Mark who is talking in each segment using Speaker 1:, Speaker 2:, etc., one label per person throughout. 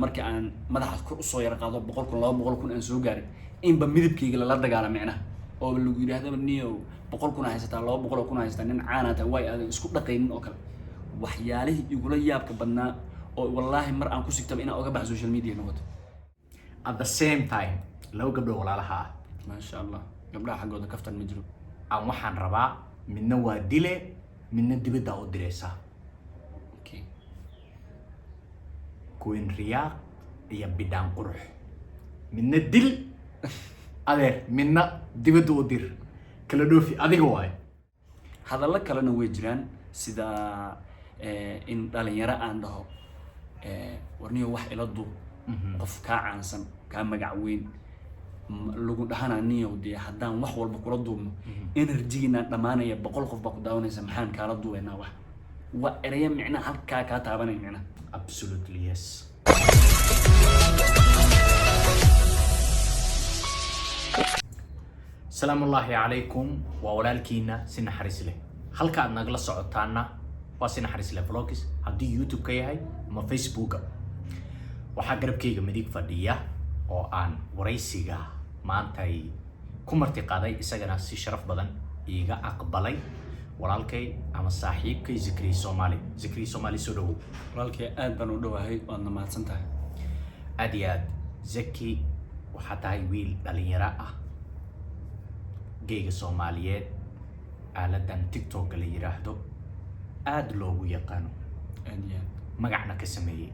Speaker 1: markii aan madaxa kor u soo yar qaado 100 kun 200 kun aan soo gaaray inba midabkayga la dagaalamicna oo lagu yiraahdo niyo 100 kun haysataa 200 kun haysataa nin caanata way aad isku dhaqaynin oo kale waxyaalihii igula yaabka badnaa oo wallahi mar aan ku sigtaba inaan oga baxo social media noqoto
Speaker 2: at the same time loo gabdho walaalaha
Speaker 1: ma sha Allah gabdhaha xaggooda kaftan ma jiro
Speaker 2: aan waxaan rabaa midna waa dile midna dibadda u direysa
Speaker 1: okay
Speaker 2: Queen Riyaaq iyo bidaan qurux midna dil adeer midna dibadda u dir kala dhoofi adiga waay
Speaker 1: hadalla kalena way jiraan sida in dhalinyaro aan dhaho warniyo wax ila duub qof ka caansan ka magac weyn lagu dhaxana niyo dee haddaan wax walba kula duubno energy-na dhamaanaya 100 qof baa ku daawanaysa maxaan kala duubaynaa wax waa eraya micna halkaa ka taabanay micna
Speaker 2: absolutely yes السلام الله عليكم وولالكينا سنة حريص له halka aad nagala socotaana waa Sina Xariis leh vlogs hadii YouTube ka yahay ama Facebook waxa garabkayga midig fadhiya oo aan waraysiga maanta ay ku marti qaaday isagana si sharaf badan iiga aqbalay walaalkay ama saaxiibkay Zikri Somali soo dhaw
Speaker 1: walaalkay aad baan u dhawahay oo namaadsan tahay
Speaker 2: aad iyo aad Zaki waxa tahay wiil dhalinyaro ah geega Soomaaliyeed aaladan TikTok la yiraahdo aad loogu yaqaano magacna ka sameeyay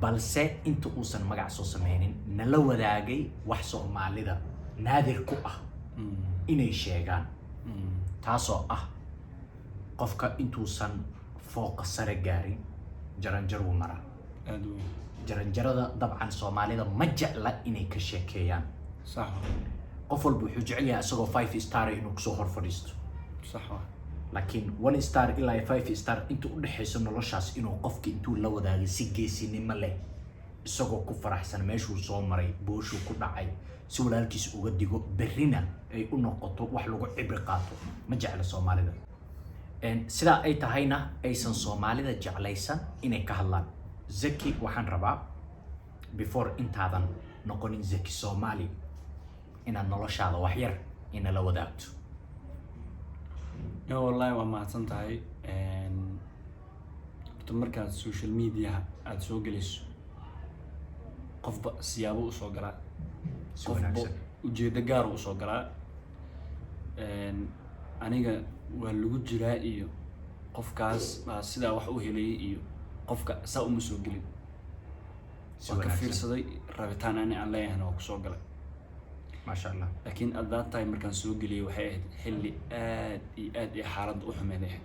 Speaker 2: balse inta uusan magac soo sameeynin nala wadaagay wax Soomaalida naadir ku ah inay sheegaan taasoo ah qofka intuusan fooq sare gaarin jaranjaru mara jaranjarada dabcan Soomaalida ma jecla inay ka sheekeeyaan
Speaker 1: صح
Speaker 2: qof walba wuxuu jecel yahay asagoo 5 star inuu ku soo hor fadhiisto
Speaker 1: صح
Speaker 2: laakiin 1 star ilaa 5 star inta u dhaxayso noloshaas inuu qofka intuu la wadaagay si geesinimo leh isagoo ku faraxsan meeshuu soo maray booshuu ku dhacay si walaalkiis uga digo berrina ay u noqoto wax lagu cibri qaato ma jecla Soomaalida sida ay tahayna aysan Soomaalida jeclaysan inay ka hadlaan Zaki waxaan rabaa before intaadan noqonin Zaki Somali inaad noloshaada wax yar ina la wadaagto
Speaker 1: يا والله وما أتصنتهاي تمركز السوشيال ميديا أتسوق ليش قف سيابو وصقرا قف وجد جار وصقرا أنا واللوج جرائي قف كاس مع سدا وحوه لي قف ساو مسوق لي وكفير صدي رابطان أنا عليه هنا وصقرا
Speaker 2: ما شاء الله
Speaker 1: لكن at that time مركان سوق لي وحيد حلي آد حالد أحمله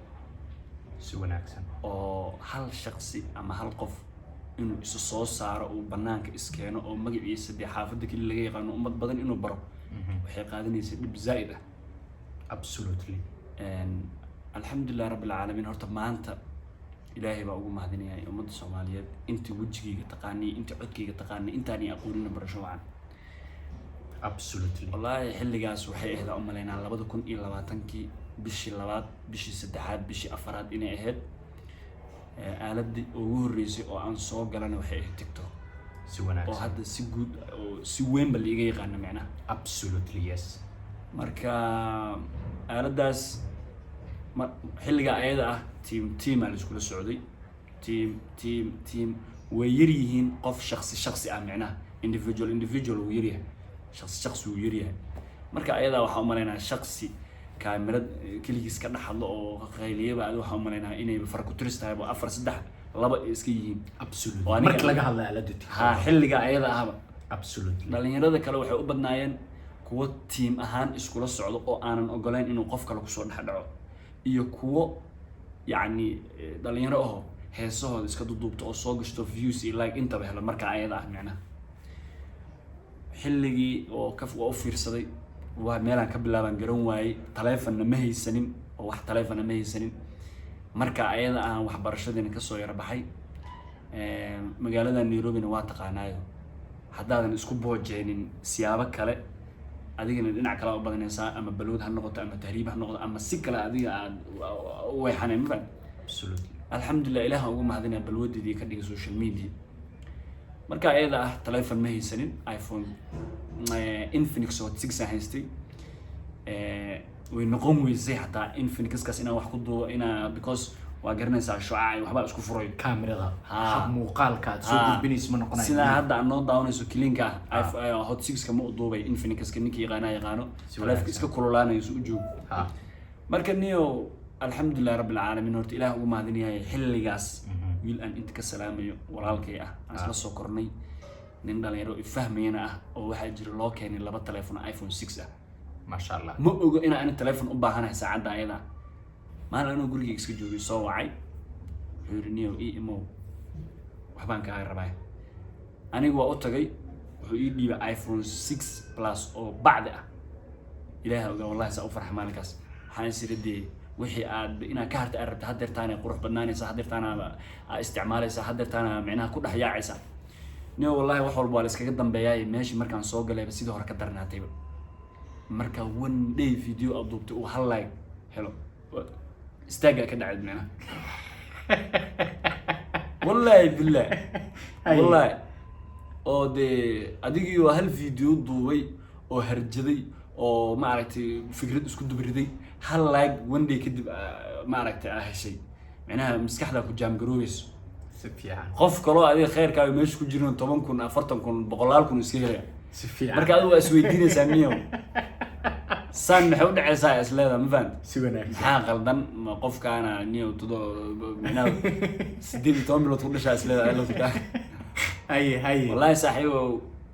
Speaker 2: سوى أحسن
Speaker 1: أو هل شخصي أما هل قف إنه إسصوص صار وبنانك إسكانه أو مجيء يسدي حافظك اللي جاي قانون أمد بدن إنه برا وحي قاعدين يسدي بزايدة
Speaker 2: absolutely
Speaker 1: الحمد لله رب العالمين هرتب ما أنت إلهي بقول ما هذني يعني أمد الصوماليات أنت وجهك تقاني أنت عدك تقاني أنت أني أقول إنه برشوا عن
Speaker 2: absolutely
Speaker 1: والله حل جاس وحي إهدا لنا على بدو كون إلا واتنكي بشي لبات بشي سدحات بشي أفراد إني أهد آلد ووريزي أو عن صوب قالنا وحي تيك توك
Speaker 2: سوى
Speaker 1: أو هذا سجود أو سوين باللي جاي قانا معنا
Speaker 2: absolutely yes
Speaker 1: مركا آلد داس حل جا أيدا تيم على السكول السعودي تيم ويريهن قف شخصي معنا individual ويريه شخص ويريه marka ayada waxa u maleynaa shakhsi kaamirad kaligiis ka dhaxlo oo qayliye baad waxa u maleynaa inay farqo turistahay 4-3-2 iska yihiin
Speaker 2: absolutely marka laga hadlayo aaladda
Speaker 1: ha xilliga ayada ahba
Speaker 2: absolutely
Speaker 1: dhalinyarada kale waxay u badnaayeen kuwa team ahaan iskula socdo oo aanan ogoleyn inuu qof kale ku soo dhaxdhaco iyo kuwa yaani dhalinyaro ah heesahooda iska duubto oo soo gashto views iyo like inta ba helo marka ayada ah macna xilligii oo kaf waa u fiirsaday waa meelaan ka bilaaban garan waayay taleefonna ma haysanin oo wax taleefonna ma haysanin marka ayada aan waxbarashadina ka soo yar baxay magaalada Nairobi waa taqaanaayo haddaadan isku boojeenin siyaabo kale adigana dhinac kale u badanaysaa ama balwad ha noqoto ama tahriib ha noqoto ama si kale adiga aad way xaneen ma
Speaker 2: absolutely
Speaker 1: alxamdulillah ilaaha ugu mahadinaa balwadidii ka dhigay social media marka ayada ah telephone ma haysanin iPhone Infinix Hot 6 haystay way noqon weysay hataa Infinix kaas inaan wax ku duubo because waa garanaysaa shucaac waxba isku furay
Speaker 2: kaamirada
Speaker 1: Ha.
Speaker 2: hab muuqaalka aad soo gudbinayso ma noqonayo
Speaker 1: sida hadda aan noo daawanayso kilinka Hot 6 ka ma u duubay Infinix ka ninkii yaqaano
Speaker 2: Si
Speaker 1: telefoonka
Speaker 2: wanaagsan.
Speaker 1: iska kululaanayso u joog
Speaker 2: ha
Speaker 1: marka niyo alxamdulillah rabbil alamin horta ilaah ugu mahadinahay xilligaas wiil aan inta ka salaamayo walaalkay ah aan isla soo kornay nin dhalinyaro fahmayna ah oo waxa jira loo keenay laba telefoon iPhone 6 ah
Speaker 2: ma sha Allah
Speaker 1: ma ogo in aan telefoon u baahanahay saacada ayada maalin anuu gurigeyga iska joogay soo wacay wuxuu yiri niyo imo waxbaan kaa rabaa anigu waa u tagay wuxuu ii dhiibay iPhone 6 Plus oo bacdi ah ilaahay ogaa wallahi saa u farxay maalinkaas waxaan isirade wixii aad inaad ka harta arabta hadeertaana qurux badnaanaysa hadeertaana isticmaalaysa hadeertaana micnaha ku dhex yaacaysa niyo wallahi wax walba waa la iskaga dambeeyay meeshii markaan soo galayba sidii hore ka darnaatayba marka one day video aad duubtay uu hal like helo istaaga ka dhacay micnaha wallahi billah wallahi oo de adigii waa hal video duubay oo harjaday oo ma aragtay fikrad isku dubriday hal like one day kadib ma aragtay heshay micnaha maskaxda ku jaam garoobeyso
Speaker 2: si fiican
Speaker 1: qof kaloo adiga khayrkaaga meesha ku jirno 10,000 40,000 100,000 iska helaya
Speaker 2: si fiican
Speaker 1: marka adigu waa isweydiinaysaa niyo san maxay u dhacaysaa isleeda ma fahant
Speaker 2: si wanaagsan
Speaker 1: maxaa qaldan ma qofkaana niyo todo micnaha 18 bilood ku dhashaa isleeda
Speaker 2: hay
Speaker 1: wallahi saaxiibo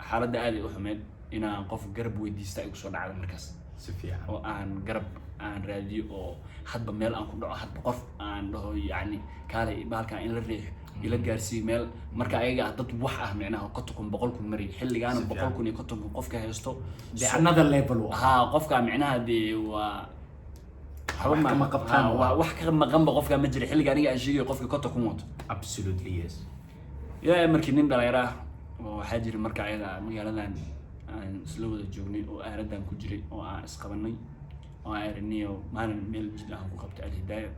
Speaker 1: xaaladda aad ay u xumeed inaan qof garab weydiista ay kusoo dhacdo markaas
Speaker 2: si fiican
Speaker 1: oo aan garab aan raadiyo oo hadba meel aan ku dhaco hadba qof aan dhaho yacni kaalay bahalkaan in la riixo ila gaarsiiyo meel marka ayaga ah dad wax ah micnaha 100,000 mari xilligaana 100,000 iyo 50,000 qofka haysto
Speaker 2: de another level
Speaker 1: ها qofka micnaha de waa
Speaker 2: wax kama qabtaan
Speaker 1: wax ka maqanba qofka ma jira xilliga aniga aan sheegay qofka kota ku mooto
Speaker 2: absolutely yes
Speaker 1: yaa markii nin dhalinyaro ah oo waxaa jira marka ayada magaaladan aan isla wada joognay oo aaradan ku jiray oo aan isqabanay oo aan ariniyo maalin meel jid ah ku qabtay Al-Hidaaya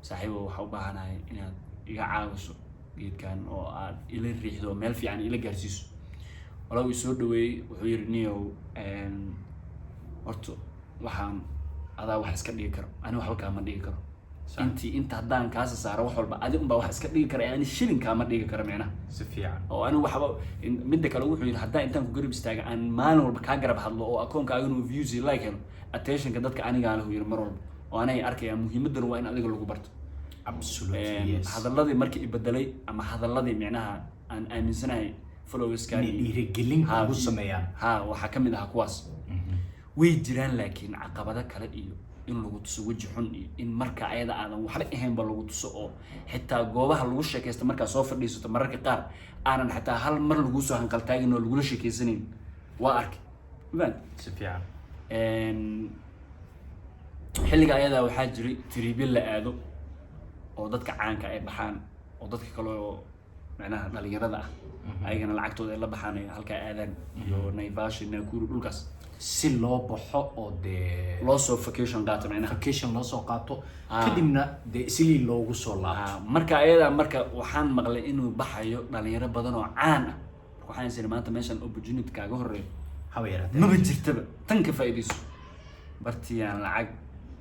Speaker 1: saaxiibo waxa u baahanahay inaad iga caawiso geedkan oo aad ila riixdo meel fiican ila gaarsiiso walaal uu soo dhaweeyay wuxuu yiri niyo horto waxaan adaa wax iska dhigi karo ani waxba kaama dhigi karo inta haddaan kaasa saaro wax walba adi unbaa wax iska dhigi kara ani shilin kaama dhigi karo micnaha
Speaker 2: si fiican
Speaker 1: oo ani waxba midda kale wuxuu yiri haddaan intaan ku garab istaaga aan maalin walba kaa garab hadlo oo akoonkaaga inuu views iyo like helo attentionka dadka anigaa lahu yiri mar walba oo anay arkaya muhiimaddan waa in adiga lagu barto
Speaker 2: absolutely yes
Speaker 1: hadalladii markii ibedelay ama hadalladii micnaha aan aaminsanahay followerskani
Speaker 2: dhiirigelin ugu sameeyaan
Speaker 1: ha waxaa ka mid ah kuwaas way jiraan laakiin caqabado kale iyo in lagu tuso waji xun iyo in marka ayada aadan waxba ahaynba lagu tuso oo xitaa goobaha lagu sheekaysto markaa soo fadhiisato mararka qaar aanan xitaa hal mar lagu soo hanqaltaagin oo lagula sheekaysanayn waa arkay fahant
Speaker 2: si fiican
Speaker 1: xilliga ayada waxaa jiray tribil la aado oo dadka caanka ay baxaan oo dadka kale oo macnaha dhalinyarada ah ayagana lacagtooda ay la baxaan halkaa aadaan iyo Naivasha Nakuru dhulkaas
Speaker 2: si loo baxo oo de
Speaker 1: loo soo vacation qaato macnaha
Speaker 2: vacation loo soo qaato kadibna de silii loogu soo laabto
Speaker 1: marka ayada marka waxaan maqlay inuu baxayo dhalinyaro badan oo caan ah waxaan isiri maanta meeshan opportunity kaaga horeeyo
Speaker 2: haba yaraatee
Speaker 1: maba jirtaba tan ka faa'iideyso bartiyaan lacag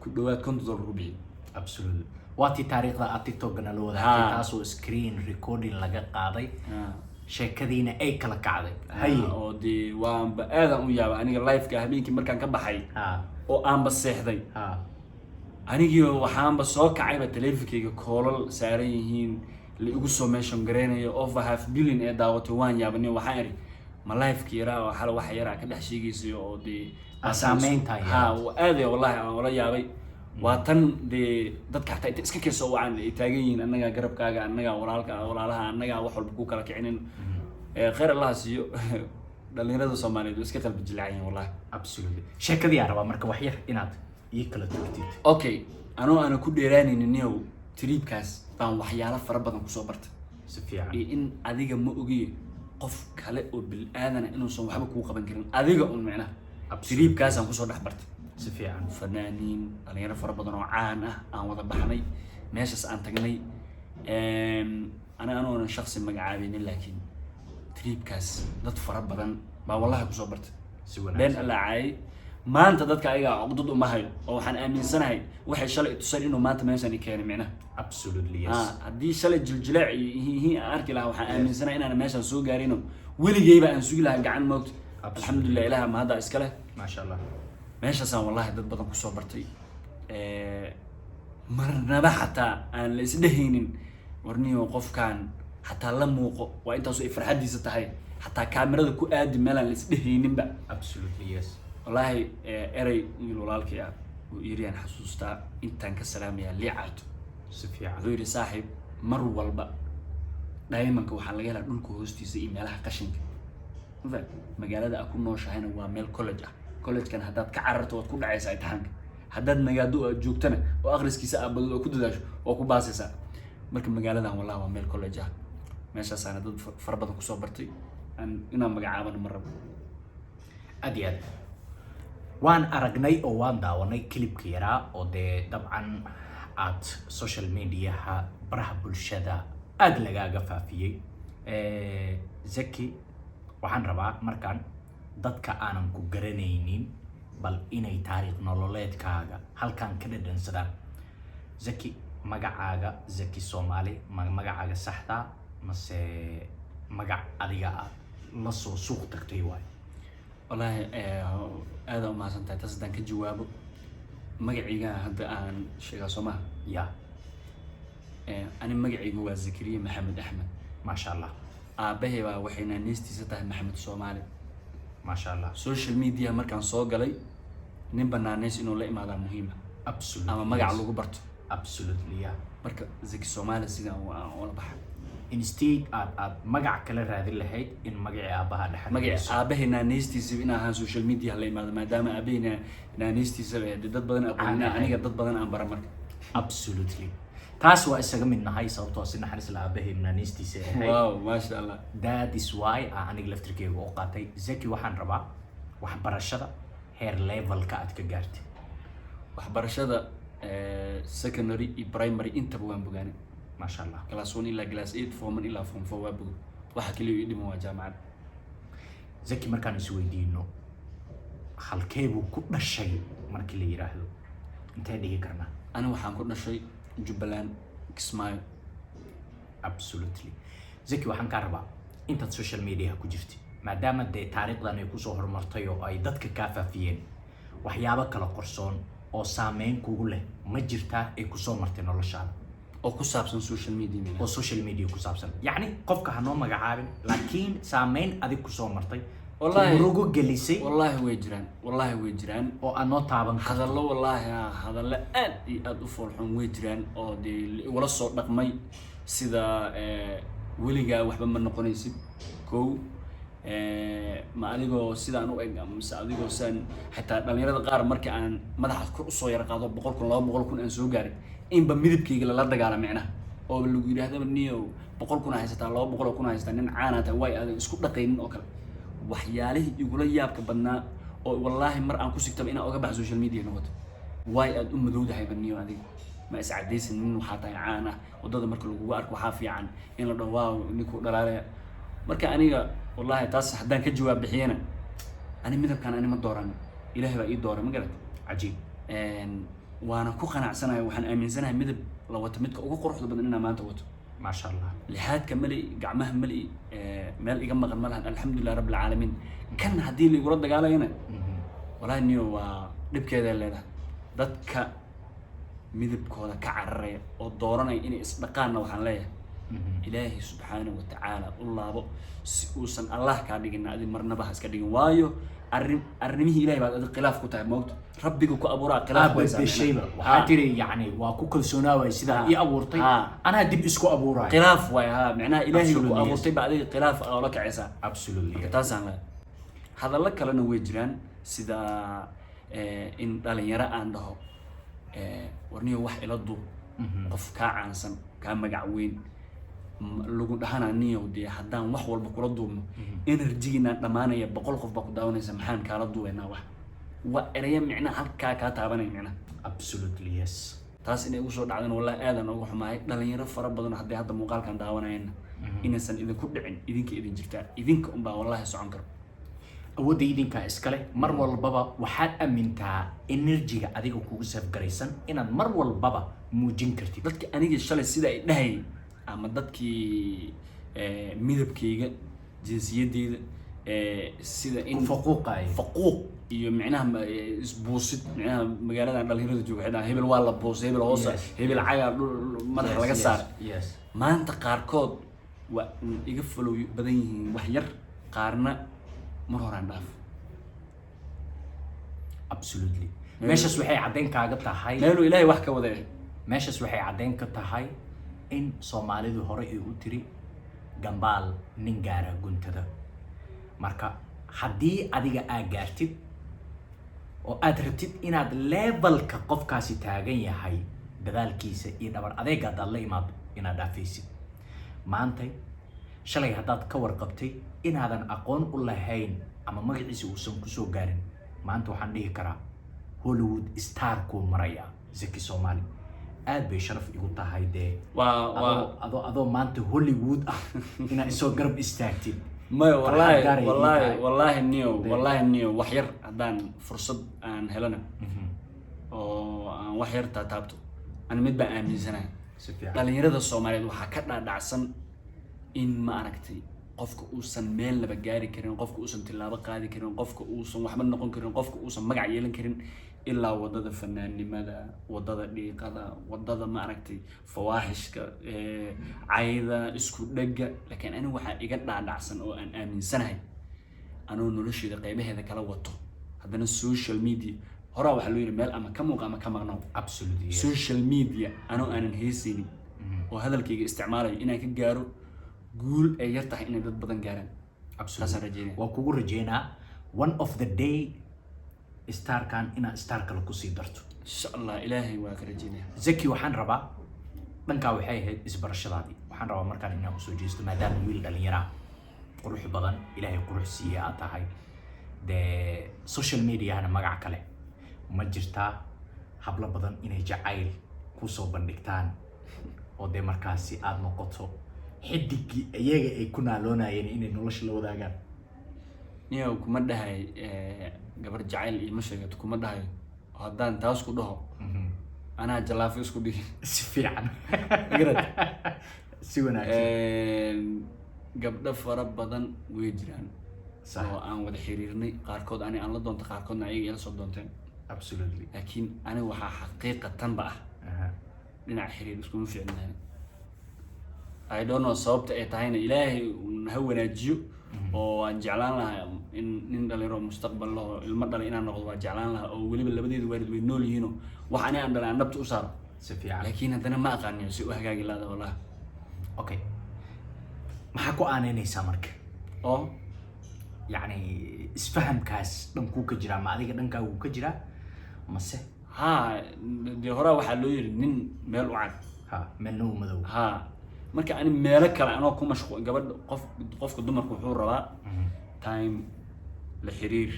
Speaker 1: ku dhawaad $50 ku bixi
Speaker 2: absolutely waati taariikhda aad TikTok-na la wadaagtay taasoo screen recording laga qaaday sheekadiina ay kala kacday
Speaker 1: haye oo de waanba aadan u yaaba aniga live-ka habeenkii markaan ka baxay oo aanba seexday anigii waxaanba soo kacayba teleefankayga koolal saaran yihiin la igu soo mention gareynayo over $500 million ee daawatay waan yaabani waxaan iri ma live-ka yaraa oo xal wax yaraa ka dhex sheegaysa oo de
Speaker 2: saameynta
Speaker 1: aad wallahi aan wala yaabay waa tan de dadka xataa inta iska keesoo wacan ay taagan yihiin annaga garabkaaga annaga walaalka walaalaha annaga wax walba ku kala kicinin khayr Allah siiyo dhalinyarada Soomaaliyeed iska qalbi jilaacan wallahi
Speaker 2: absolutely sheekadii aan rabaa marka wax yar inaad ii kala tagtid
Speaker 1: okay ana ku dheeraanaynin niyow tripkaas baan waxyaalo fara badan kusoo bartay
Speaker 2: si fiican
Speaker 1: in adiga ma ogi qof kale oo bil aadana inuusan waxba kuu qaban karin adiga un macnaha tripkaas aan kusoo dhex bartay
Speaker 2: si fiican
Speaker 1: fanaaniin dhalinyaro fara badan oo caan ah aan wada baxnay meeshaas aan tagnay anoonan shakhsi magacaabinin laakiin tripkaas dad fara badan baa wallahi kusoo bartay
Speaker 2: si
Speaker 1: been
Speaker 2: wanaagsan
Speaker 1: alla caayay maanta dadka ayaga cugdad uma hayo oo waxaan aaminsanahay waxay shalay tusay inuu maanta meeshan i keenay micnaha
Speaker 2: absolutely yes
Speaker 1: haddii shalay jiljilaac iyo aan arki lahaa waxaan aaminsanahay inaan meeshan soo gaarino weligeyba aan sugi lahaa gacan moogta alxamdulilah ilaha ma hadda iska leh
Speaker 2: maasha allah
Speaker 1: meeshaasaan wallahi dad badan kusoo bartay marnaba xataa aan la isdhehaynin warniyo qofkaan xataa la muuqo waa intaasoo ay farxadiisa tahay xataa kaamirada ku aadi meelaan la isdhehayninba
Speaker 2: absolutely yes
Speaker 1: wallahi erey wiil walaalkii ah oo iiriyaan xasuustaa intaan ka salaamayaa liicaato
Speaker 2: si fiican
Speaker 1: wuxuu yidhi saaxiib mar walba diamondka waxaa laga helaa dhulka hoostiisa iyo meelaha qashinka magaalada aad ku nooshahayna waa meel college ah collegekan haddaad ka cararto waad ku dhacaysaa imtixaanka haddaad nagaado aad joogtana oo akhriskiisa aad badid oo ku dadaasho oo ku baasaysaa marka magaaladan wallahi waa meel college ah meeshaasaana dad fara badan kusoo bartay inaan magacaabana ma rabo
Speaker 2: aad iyo aad waan aragnay oo waan daawanay clipka yaraa oo dee dabcan aad social mediaha baraha bulshada aad lagaaga faafiyey Zaki waxaan rabaa markaan dadka aanan ku garanaynin bal inay taariikh nololeedkaaga halkan ka dhadhansadaan Zaki magacaaga Zaki Soomaali magacaaga saxda mase magac adiga aad la soo suuq tagtay waay
Speaker 1: wallahi aad u mahadsantahay taas haddaan ka jawaabo magacayga hadda aan sheegaa soomaha
Speaker 2: ya
Speaker 1: ani magacaygu waa Zakariya Maxamed Axmed
Speaker 2: maasha allah
Speaker 1: aabahay baa waxay naanaystiisa tahay Maxamed Soomaali
Speaker 2: maasha allah
Speaker 1: social media markaan soo galay nin banaanays inuu la imaadaa muhiima
Speaker 2: absolutely
Speaker 1: ama magac lagu barto
Speaker 2: absolutely yeah
Speaker 1: marka Zaki Soomaali sidaan wala baxay
Speaker 2: instead aad magac kala raadin lahayd in magacii aabaha dhaxal
Speaker 1: magac aabahay naanaystiisa in aan social media la imaado maadaama aabahay naanaystiisa dad badan aqoon aniga dad badan aan baran marka
Speaker 2: absolutely taas waa isaga mid nahay sababtoo si naxariis la aabahay naanaystiisa
Speaker 1: wow ma sha Allah
Speaker 2: that is why aniga laftirkeyga oo qaatay Zaki waxaan rabaa waxbarashada heer levelka aad ka gaartay
Speaker 1: waxbarashada secondary iyo primary intaba waan bogaanay
Speaker 2: ما شاء الله
Speaker 1: class 1 إلى class 8 form 1 إلى form 4 وابو واحد كله يديم هو جامعة
Speaker 2: زكي مركان يسوي دينه halkeebuu ku dhashay markii la yiraahdo intee dhigi karna
Speaker 1: أنا waxaan ku dhashay Jubbaland Kismaayo
Speaker 2: absolutely Zaki waxaan ka rabaa intaad social media ku jirtay maadaama de taariikhdan ay ku soo hormartay oo ay dadka ka faafiyeen waxyaabo kala qorsoon oo saameyn kugu leh ma jirtaa ay ku soo martay noloshaada
Speaker 1: oo ku saabsan social media
Speaker 2: oo social media ku saabsan yani qofka hanoo magacaabin laakiin saameyn adig ku soo martay
Speaker 1: والله
Speaker 2: murugo gelisay
Speaker 1: والله way jiraan
Speaker 2: oo aan noo taaban
Speaker 1: hadallo wallahi hadallo aad iyo aad u foolxun way jiraan oo de wala soo dhaqmay sida weligaa waxba ma noqonaysid kow ma adigoo sidaan u eg mise adigoo saan xitaa dhalinyarada qaar markii aan madaxa kor u soo yar qaado 100,000 200,000 aan soo gaaray inba midabkayga la dagaala micnaha oo lagu yiraahdo niyo 100,000 haysataa 200,000 haysataa nin caana tahay way aad isku dhaqaynin oo kale waxyaalihii igula yaabka badnaa oo wallahi mar aan ku sigtaba inaan uga baxo social media noqoto way aad u madowdahay baniyo adiga ma is cadaysan nin waxa tahay caan ah wadada marka lagu arko waxa fiican in la dhawaaw ninku dhalaalaya marka aniga wallahi taas hadaan ka jawaab bixiyana ani midabkan ani ma dooran ilaahay baa ii dooray ma garad
Speaker 2: cajiib
Speaker 1: waana ku qanacsanahay waxaan aaminsanahay midab la wato midka ugu quruxda badan inaan maanta wato
Speaker 2: ما شاء الله
Speaker 1: لحد كملي جمعها ملي مال إجمع مالها الحمد لله رب العالمين كان هدي اللي يقول رد على هنا والله إنه لب كذا اللي ضدك مذب كذا كعرية والدورنا إني إسبقنا وحنلايه إلهي سبحانه وتعالى الله أبو وسن الله كان يجينا هذه مرنا بحث كان يجين وايو أرميه إلهي بعد هذا الخلاف كتاع موت ربك وكأبورا خلاف
Speaker 2: بالشيء وحاتري يعني وكل سناوي سيدا إيه أبورتي أنا دب إسكو أبورا
Speaker 1: خلاف وياها معناه إلهي وأبورتي بعد خلاف أو لك عيسى
Speaker 2: absolutely
Speaker 1: تاسعنا هذا لك لنا وجران سيدا إن دالين يرى عنده ورنيه واحد إلى الضوء قف كعنسن كان مجعوين لوجو دهنا نيو دي حدان wax walba kula duubno energy-na dhamaanaya 100 qof ba ku daawanaysa maxaan kala duweynaa wax wa eraya micna halka ka taabanay micna
Speaker 2: absolutely yes
Speaker 1: taas inay ugu soo dhacdaan wallahi aadan ugu xumaay dhalinyaro fara badan hadii hadda muuqaalkan daawanayna inaysan idinku dhicin idinka idin jirtaa idinka unbaa wallahi socon karo
Speaker 2: awoodda idinkaa iskale mar walbaba waxaad aamintaa energy-ga adiga kugu safgaraysan inaad mar walbaba muujin kartid
Speaker 1: dadka aniga shalay sida ay dhahay ama dadkii midabkayga jinsiyadeyda sida in
Speaker 2: faquuqay
Speaker 1: faquuq iyo micnaha isbuusid micnaha magaaladan dhalinyarada jooga xidhan hebel waa la buusay hebel hoosa hebel cagaa madaxa laga saaray maanta qaarkood waa iga follow badan yihiin wax yar qaarna mar horaan dhaaf
Speaker 2: absolutely meeshas waxay caddeyn kaaga tahay
Speaker 1: meelu ilaahay wax ka wada
Speaker 2: meeshas waxay caddeyn ka tahay in Soomaalidu hore ay u tiri gambaal nin gaara guntada marka haddii adiga aad gaartid oo aad rabtid inaad levelka qofkaasi taagan yahay dadaalkiisa iyo dhabar adeeg aad la imaado inaad dhaafaysid maanta shalay haddaad ka warqabtay inaadan aqoon u lahayn ama magaciisa uusan ku soo gaarin maanta waxaan dhihi karaa Hollywood star ku maraya Zaki Somali aad bay sharaf igu tahay dee adoo maanta Hollywood ah inaad isoo garab istaagtid
Speaker 1: ما والله نيو وحير هدان فرصة أن هلنا أو وحير تتابتو أنا متبع آمن سنة لأن يرد الصومالي وحكتنا دعسن إن ما أنكتي قفك أوسن ميل لبجاري كرين قفك أوسن تلابة قاعد كرين قفك أوسن وحمل نقول كرين قفك أوسن مجا يلين كرين إلا وضد الفنان لماذا وضد اللي قذا وضد ما أنكتي فواحش عايدة اسكت دقة لكن أنا واحد يقطع دعسن أو أن آمن سنة أنا نرشي دقيقة هذا كلا وطه هذا السوشيال ميديا هرا وحلوين المال أما كم وقام كم غنوا
Speaker 2: absolutely
Speaker 1: سوشيال ميديا أنا نهيسيني وهذا الكي استعماله إنك جارو قول أيرتح إنه ضد بدن جارن
Speaker 2: absolutely وكوجو رجينا one of the day ستار كان إنا ستار كلا كوسي درتو
Speaker 1: إن شاء الله إلهي واكرجينا
Speaker 2: زكي وحن ربا دنكا waxay ahayd isbarashadaadii waxaan rabaa markaan inaan soo jeesto maadaama wiil dhalinyaro qurux badan ilaahay qurux siiya tahay de social media hana magac kale ma jirtaa habla badan inay jacayl ku soo bandhigtaan oo de markaasi aad noqoto xidigii iyaga ay ku naaloonayeen inay nolosha la wadaagaan
Speaker 1: niyo kuma dhahay gabar jacayl iyo mashaygad kuma dhahay haddaan taas ku dhaho anaa jalaafo isku dhigi
Speaker 2: si fiican si wanaagsan
Speaker 1: gabdho fara badan way jiraan oo aan wada xiriirnay qaarkood ani aan la doonto qaarkoodna ayaga ila soo doonteen
Speaker 2: absolutely
Speaker 1: laakiin ani waxaa xaqiiqatan ba dhinac xiriir iskuma fiicnahay I don't know sababta ay tahayna ilaahay ha wanaajiyo oo aan jeclaan lahaa in nin dhalinyaro mustaqbal leh ilmo dhalay inaan noqdo waa jeclaan lahaa oo weliba labadeedu waalid way nool yihiin wax ani aan dhalay aan dhabta u saaro
Speaker 2: si fiican
Speaker 1: laakiin haddana ma aqaaniyo si u hagaagi laada wallahi
Speaker 2: okay maxaa ku aaneynaysaa marka
Speaker 1: oo
Speaker 2: yani isfahamkaas dhankuu ka jiraa ma adiga dhankaagu ka jiraa mase
Speaker 1: ha dee horaa waxaa loo yiri nin meel u cad
Speaker 2: ha meelna u madow
Speaker 1: ha marka ani meelo kale anoo ku mashquul gabadha qofka dumarku wuxuu rabaa time la xiriir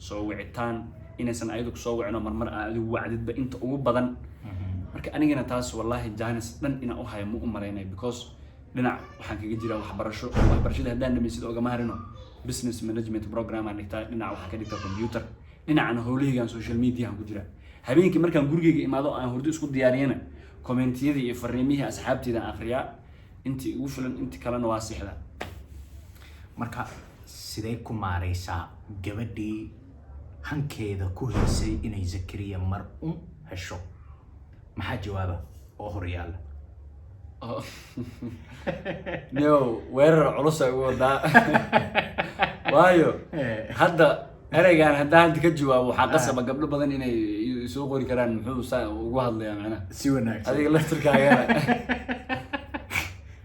Speaker 1: soo wicitaan inaysan ayadu soo wicino marmar adigu wacdidba inta ugu badan marka anigana taas wallahi jaanis dhan ina u hayo ma u maleynay because dhinac waxaan kaga jiraa waxbarashada haddaan dhamaysid ogama harino business management program aan dhigtaa dhinac waxaan ka dhigtaa computer dhinacana howlahaygaan social media aan ku jiraa habeenkii markaan gurigayga imaado aan hurdo isku diyaariyana commentiyadii iyo fariimihii asxaabteyda aan akhriyaa intii ugu filan intii kalena waa sixda
Speaker 2: marka sidee ku maareysaa gabadhii hankeeda ku haysay inay Zakariya mar hesho maxaa jawaaba oo hor yaala
Speaker 1: no weerar culus ay wadaa waayo hadda ereygan haddaan ka jawaabo waxaa qasaba gabdho badan inay soo qori karaan muxuu saa ugu hadlayaa macnaha
Speaker 2: si wanaagsan
Speaker 1: adiga laftirkaagana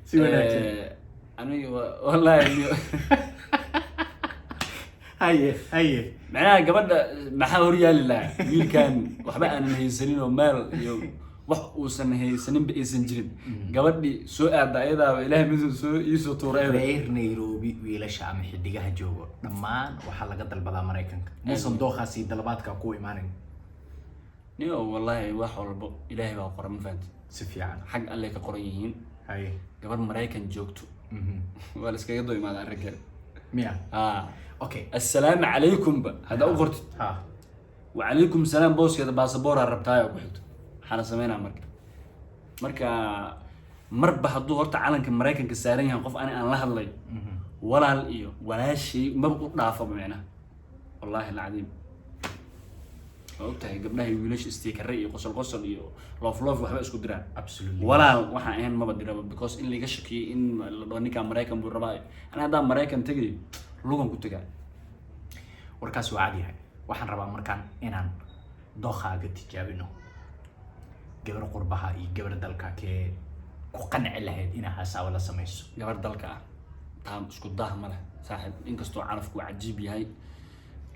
Speaker 2: si wanaagsan
Speaker 1: aniga wallahi
Speaker 2: haye
Speaker 1: macnaha gabadha maxaa hor yaali lahaa wiilkan waxba aanan haysanin oo maal iyo wax uusan haysaninba aysan jirin gabadhii soo aada ayadaaba ilaahay mid soo iisoo tuuray
Speaker 2: reer Nairobi wiilasha ama xidigaha joogo dhammaan waxaa laga dalbadaa Mareykanka muusan dooqaasi dalbaadka ku imaanin
Speaker 1: niyo wallahi wax walba ilaahay baa qoran faanti
Speaker 2: si fiican
Speaker 1: xaq alle ka qoran yihiin
Speaker 2: haye
Speaker 1: gabar Mareykan joogto ولا اسكيدو ما هذا الرجال
Speaker 2: ميا
Speaker 1: اوكي السلام عليكم هذا أغرت وعليكم السلام بوس كذا باسبور الربطاي وكحد حنا سمينا مركا مربح الدو هرت عالنك مريكان كسارين قف أنا لا هدلي ولا الإيو ولا شيء ما بقول ضعفه بمعنى والله العظيم وقتها قبلها يقولش استيكري قصل إيو لوف وحبا اسكو دران ولا وحا إن ما بدرا because إن اللي قشكي إن لوني كان مريكان بالرباي أنا هذا مريكان تجي لوجن كنت جاي
Speaker 2: warkaas waa caadi yahay waxaan rabaa markaan inaan dookhaaga tijaabino gabar qurbaha iyo gabar dalka kee ku qanci lahayd inaa hasaawo la samayso
Speaker 1: gabar dalka taam isku dah male saaxib inkastoo carafku cajiib yahay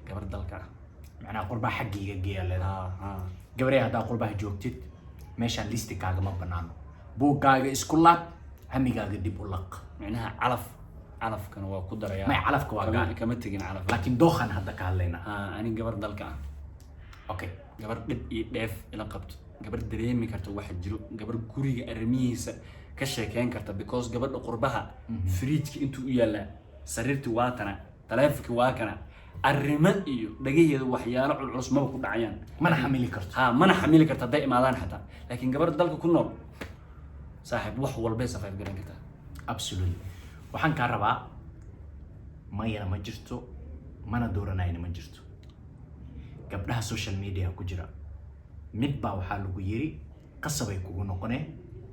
Speaker 1: gabar dalka
Speaker 2: macnaa qurbaha xaqiiga geeya leedahay gabarey haddaa qurbaha joogtid meeshaan listikaaga ma banaano buuggaaga isku laab hamigaaga dib u laq
Speaker 1: macnaha calaf kan waa ku daraya
Speaker 2: ma calafka waa gaar
Speaker 1: kama tagin calaf
Speaker 2: laakiin dookhan hadda ka hadlayna
Speaker 1: ani gabar dalka
Speaker 2: okay
Speaker 1: gabar dhib iyo dheef ila qabto gabar dareemi karta waxa jiro gabar guriga arrimihiisa ka sheekeyn karta because gabadha qurbaha fridge intuu u yaala sariirti waa tana taleefanki waa kana arrimo iyo dhagaheedu waxyaalo culus ma ku dhacayaan
Speaker 2: mana xamili karto
Speaker 1: mana xamili karta day imaadaan xataa laakiin gabar dalka ku nool saaxib wax walba safay garan karta
Speaker 2: absolutely waxaan ka rabaa mayana ma jirto mana dooranayna ma jirto gabdhaha social media ku jira mid baa waxaa lagu yiri qasabay kugu noqonee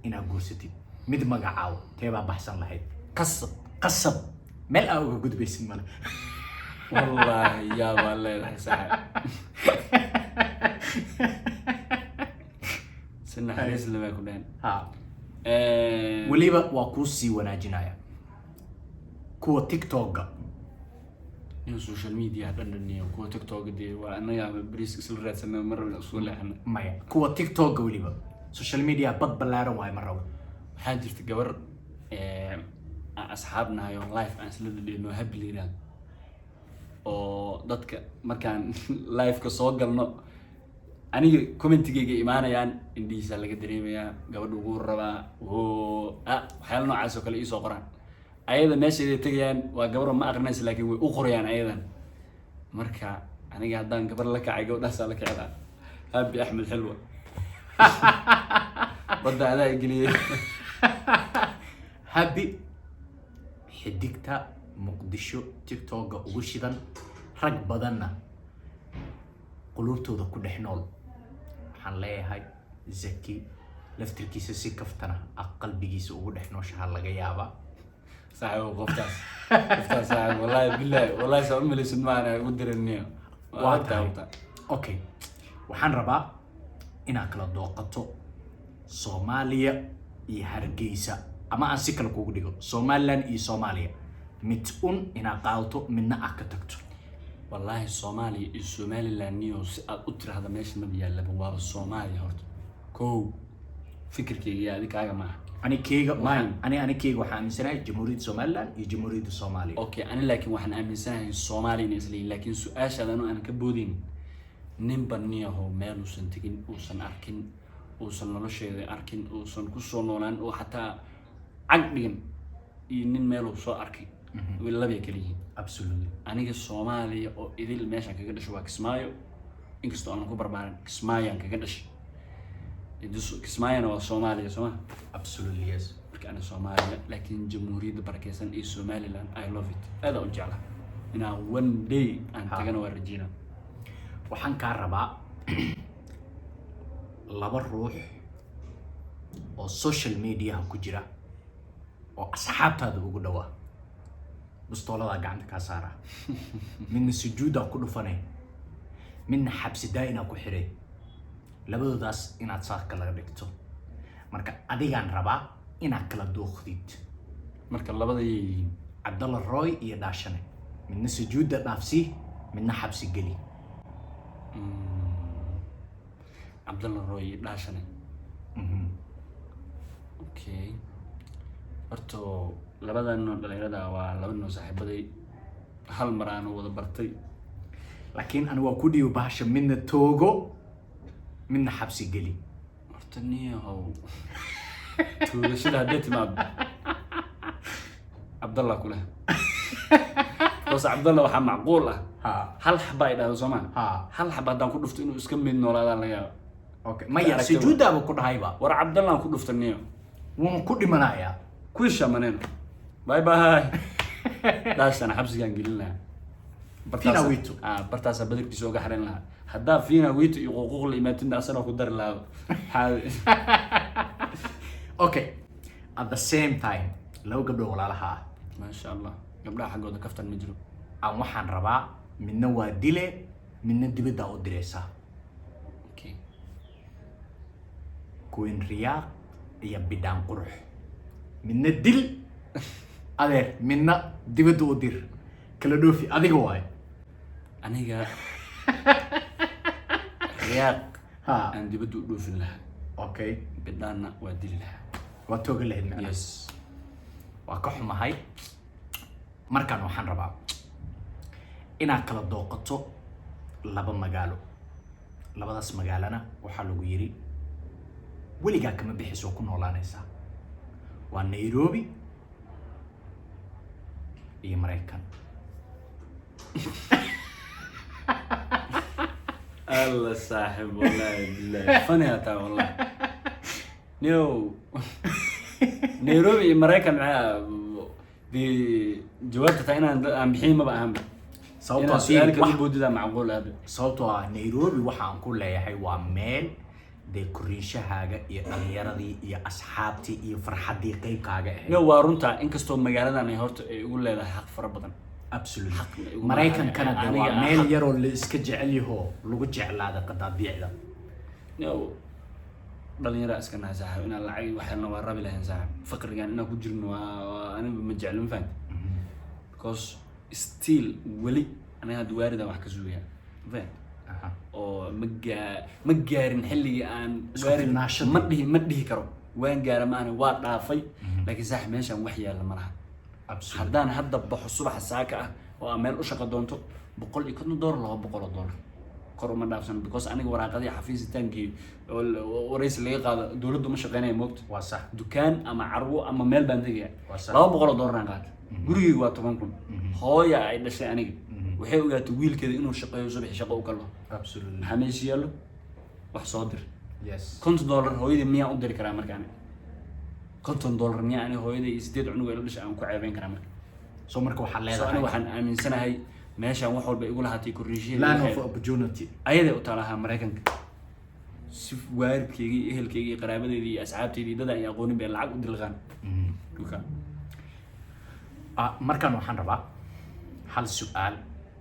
Speaker 2: inaad guursatid mid magacaawo teebaa baxsan lahayd qasab meel aa uga gudbaysid male
Speaker 1: wallahi yaa baa leedahay saaxib sina xariis lama ku dhayn
Speaker 2: waliba waa kuu sii wanaajinaya kuwa TikTok
Speaker 1: in social media dhandhaniyo kuwa TikTok dee waa anaga bariis isla raadsanaa marna soo leexna
Speaker 2: maya kuwa TikTok waliba social media bad balaaran waay marraba
Speaker 1: waxaa jirta gabar asxaabnahay oo live aan isla dhadheeno habliiraan oo dadka markaan live ka soo galno aniga commentigayga imaanayaan indhiisa laga dareemayaa gabadha ugu rabaa waxyaalo noocaas oo kale ii soo qoraan ayada meesha tagayaan waa gabar ma aqrinaysa laakiin way u qorayaan ayadan marka aniga haddaan gabar la kacay gabadhaas la kacay Abi Ahmed Xilwa badda adaa igliyay
Speaker 2: Habi xidigta Muqdisho TikTok ugu shidan rag badanna qulubtooda ku dhex nool waxaan leeyahay Zaki laftirkiisa si kaftana qalbigiisa ugu dhex nooshaha laga yaabaa
Speaker 1: صاحب قفتاس صاحب والله سأقول لي سمعنا ودر النية
Speaker 2: واضح اوكي waxaan rabaa inaan kala dooqato Soomaaliya iyo Hargeysa ama aan si kala kugu dhigo Somaliland iyo Soomaaliya mid inaan qaadato midna aad ka tagto
Speaker 1: wallahi Soomaaliya iyo Somaliland niyo si aad u tiraahdo meesha ma yaalaba waa Soomaaliya horta koow fikirkayga adikaaga ma
Speaker 2: أنا كيغا أنا كيغا وحامي سنة جمهورية سوماليلاند وجمهورية الصومالية.
Speaker 1: أوكي أنا لكن واحد آمن سنة الصومالي نزلي لكن سؤال هذا أنا كبودين نبنيه هو مال وسنتين وسن أركين وسن نلشة أركين وسن كسرنولان وحتى عقدين ينين مال وسو أركين ولا بيكليه.
Speaker 2: Absolutely.
Speaker 1: أنا كالصومالي أو إذا الماشى كقدر شو كسمايو إنك استو أنا كبر بارن كسمايا كقدرش. كسمايا أنا والصومالي سما.
Speaker 2: Absolutely yes.
Speaker 1: marka ana Soomaaliya laakiin jamhuuriyadda barakeysan ee Somaliland I love it aad u jeclahay ina one day aan tagana waa rajina
Speaker 2: waxaan ka rabaa laba ruux oo social media ku jira oo asxaabtaada ugu dhawaa bustoolada gacanta ka saara midna sujuuda ku dhufanay midna xabsi daayina ku xiray labadoodaas inaad saarka laga dhigto marka adigaan rabaa inaad kala dooqdid
Speaker 1: marka labada yihiin
Speaker 2: Abdallah Roy iyo Daashane midna sujuuda dhaafsi midna xabsi gali
Speaker 1: Abdallah Roy iyo Daashane okay horto labadan dhalinyarada waa laba noo saaxiibaday hal mar aan wada bartay
Speaker 2: laakiin aan waa ku dhiyo baasha midna toogo midna xabsi gali
Speaker 1: horta niyo تولشيد هديت ماب Abdallah kule bas Abdallah waxa macquul ah
Speaker 2: ha
Speaker 1: hal xaba ay dhaho Soomaa
Speaker 2: ha
Speaker 1: hal xaba hadaan ku dhufto inuu iska mid noolaadaan laga yaabo
Speaker 2: okay ma yar sujuuda ku dhahayba
Speaker 1: war Abdallah ku dhuftaniyo
Speaker 2: wuu ku dhimanaya
Speaker 1: ku shamaneen bye bye daasana xabsigan gelina
Speaker 2: Fina Witu
Speaker 1: bartaas badarkiisa uga xareen lahaa hadaa Fina Witu iyo xuquuq la imaatinda asana ku dar lahaa
Speaker 2: okay at the same time law gabdho walaalaha
Speaker 1: ma sha Allah gabdhaha xaqooda kaftan ma jiro
Speaker 2: aan waxaan rabaa midna waa dile midna dibadda u direysa
Speaker 1: okay
Speaker 2: Queen Riyaaq iyo bidaan qurux midna dil adeer midna dibadda u dir kala dhoofi adiga waay
Speaker 1: aniga Riyaaq
Speaker 2: ha
Speaker 1: aan dibadda u dhoofin lahaa
Speaker 2: okay
Speaker 1: bidaana waa dili lahaa
Speaker 2: waa tooga lahayd macna
Speaker 1: yes
Speaker 2: waa ka xumahay markaan waxaan rabaa inaad kala dooqato laba magaalo labadaas magaalana waxaa lagu yiri weligaa kama bixiso ku noolaanaysaa waa Nairobi iyo Mareykan
Speaker 1: الله صاحب والله بالله فني هتا والله نيروبي مريكان دي جوابته تاعنا ام بحين ما بقى اهم
Speaker 2: sababtoo
Speaker 1: سؤالك اللي بودي معقول هذا
Speaker 2: sababtoo ah Nairobi waxaan ku leeyahay waa meel dekorishahaaga iyo dhalinyaradii iyo asxaabtii iyo farxadii qaybkaaga ahayd
Speaker 1: waa runta inkastoo magaaladan ay horta ay ugu leedahay xaq fara badan
Speaker 2: absolutely Mareykan Canada waa meel yar oo la iska jecel yahay lagu jeclaada qadaadiicda
Speaker 1: dhalinyara iska naasaha in lacag waxna waa rabi lahayn saaxib faqrigan inaan ku jirno waa aniga ma jeclin ma fahanti because still wali aniga duwaarida wax ka suuya fahant oo ma gaarin xilligii aan gaarin ma dhihi karo waan gaara maana waa dhaafay laakiin saaxib meeshan wax yaala ma laha haddaan hadda baxo subax saaka ah oo aan meel u shaqo doonto $150 $200 kor uma dhaafsan because aniga waraaqadii xafiisitaankii oo waraysi laga qaado dawladdu ma shaqeynaya moogta
Speaker 2: waa sax
Speaker 1: dukaan ama carwo ama meel baan tagaya $200 aan qaatay gurigeyga waa 10,000 hooya ay dhashay aniga waxay ogaatay wiilkeeda inuu shaqeeyo subax shaqo u kalo
Speaker 2: absolutely
Speaker 1: maxaa meesha yaalo wax soo dir
Speaker 2: yes
Speaker 1: $50 hooyadii miyaan u diri karaa markaan $50 miyaa ani hooyadii 8 cunug ay la dhashay aan ku ceebeyn karaa marka
Speaker 2: soo marka waxaa
Speaker 1: aniga
Speaker 2: leedahay
Speaker 1: waxaan aaminsanahay meeshan wax walba igu lahaatay korriishiin
Speaker 2: land of opportunity
Speaker 1: ayada u taalaha Mareykanka si waarkeygii ehelkeygii qaraabadeedii iyo asxaabteedii dad ay aqoonin bay lacag u dilqaan duka
Speaker 2: markaan waxaan rabaa hal su'aal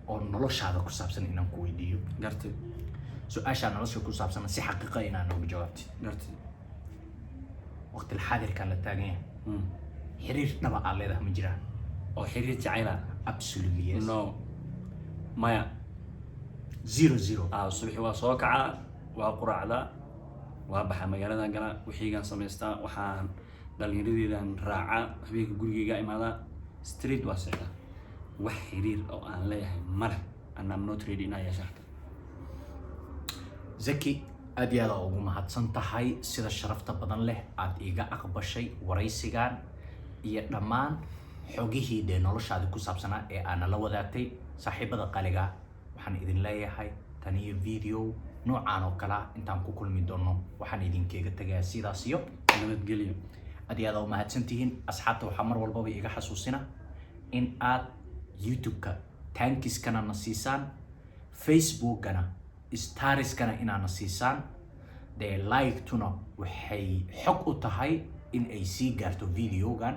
Speaker 2: oo noloshaada ku saabsan inaan ku weydiiyo
Speaker 1: gartay
Speaker 2: su'aasha nolosha ku saabsan si xaqiiqo inaan uga jawaabtid
Speaker 1: gartay
Speaker 2: waqti xaadirkan la taagan yahay xiriir dhaba aan leedahay ma jiraan
Speaker 1: oo xiriir jacayl ah
Speaker 2: absolutely yes
Speaker 1: no maya
Speaker 2: 00
Speaker 1: subaxii waa soo kacaa waa quraacdaa waa baxaa magaalada gala wixiigaan samaystaa waxaan dhalinyaradeydan raacaa habeenka gurigeyga imaadaa street waa seexdaa wax xiriir oo aan leeyahay male and I'm not ready inaa yeesha
Speaker 2: Zaki aad iyo aad ugu mahadsan tahay sida sharafta badan leh aad iga aqbashay waraysigan iyo dhammaan xogihii de noloshaada ku saabsanaa ee aan la wadaagtay saaxiibada qaliga waxaan idin leeyahay tan iyo video noocaan oo kala intaan ku kulmi doono waxaan idinkeega tagay sidaas iyo
Speaker 1: nabadgelyo
Speaker 2: aad iyo aad u mahadsantihiin asxaabta waxaa mar walba iga xasuusina in aad YouTube-ka tankiskana na siisaan Facebook-kana stariskana inaana siisaan dee like-tuna waxay xog u tahay in ay sii gaarto videogan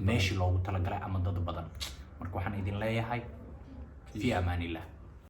Speaker 2: meeshii loogu talagalay ama dad badan marka waxaan idin leeyahay fi amaanillah